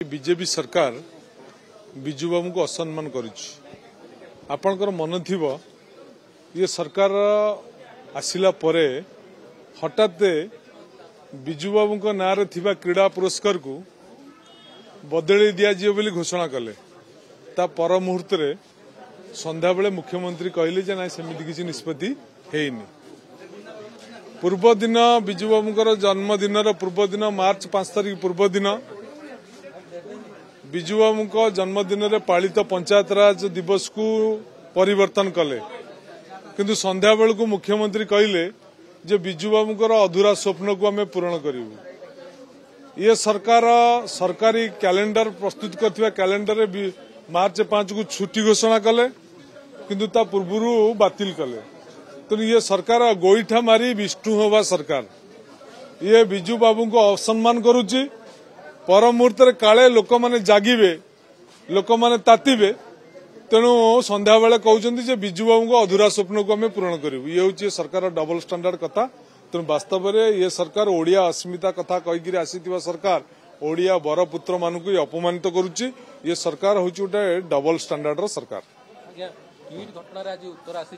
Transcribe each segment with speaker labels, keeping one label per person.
Speaker 1: BJP सरकार बिजु बाबू को असम्मान कर मन थी ये सरकार आसिला परे हठात बिजु बाबू को नाँ थिबा क्रीड़ा पुरस्कार को बदली दिज्व बोली घोषणा कले ता पर मुहूर्त संध्या बेले मुख्यमंत्री कहले जे ना सेमिति किसी निष्पत्ति हेइनी। पूर्व दिन बिजु बाबू जन्मदिन पूर्व दिन मार्च 5 तारिख पूर्व दिन बिजु बाबू जन्मदिन में पालित पंचायत राज दिवस को परिवर्तन कले किंतु संध्या बेलू मुख्यमंत्री कहले जे बिजु बाबू अधूरा स्वप्न को आम पूरण करूँ। ये सरकार सरकारी कैलेंडर प्रस्तुत करथिबा कैलेंडर मार्च 5 को छुट्टी घोषणा कले किंतु ता पूर्व बातिल कले। तो ये सरकार गोईठा मारी विष्णु हवा सरकार ये बिजु बाबू को असम्मान करुच्ची। पर मुहूर्त काले लोक माने जागिबे लोक माने तातिबे तेणु संध्या बेले कहते बिजु बाबू को अधूरा स्वप्न को आम पूरण करूँ। ये हूँ सरकार डबल स्टैंडर्ड कथा। तेणु वास्तव में ये सरकार ओडिया अस्मिता कथा कहीकि आसीथिबा सरकार ओडिया बरपुत्र मानक अपमानित करुच्ची। ये सरकार हूँ गोटे डबल स्टैंडर्ड सरकार।
Speaker 2: ट्वीट घटना आज उत्तर आसी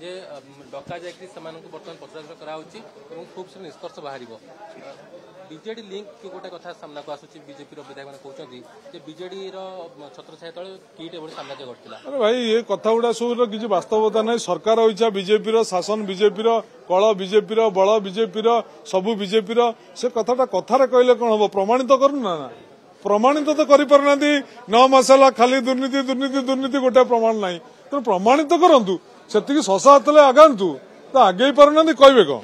Speaker 2: डका बर्तमान पचराउचरा कराऊँगी खूब शीघ्र निष्कर्ष बाहर। बीजेडी लिंक गोटे कथा सामना को आसूची बीजेपी विधायक मैंने कहते बीजेडी छत्र छाया तले किट एभली साम्राज्य घटला।
Speaker 1: अरे भाई ये कथा गुड़ा सब किसी वास्तवता नहीं। सरकार इच्छा बीजेपी शासन बीजेपी कल बीजेपी बल बीजेपी सबू बीजेपी से कथाटा कथार कहले कौन हम प्रमाणित करूना ना प्रमाणित तो करना 9 मास खाली दुर्नीति दुर्नीति दुर्नीति गोटे प्रमाण ना तेणु प्रमाणित करूँ से शशा हाथ आगातु तो आगे पारना कहबे कौन।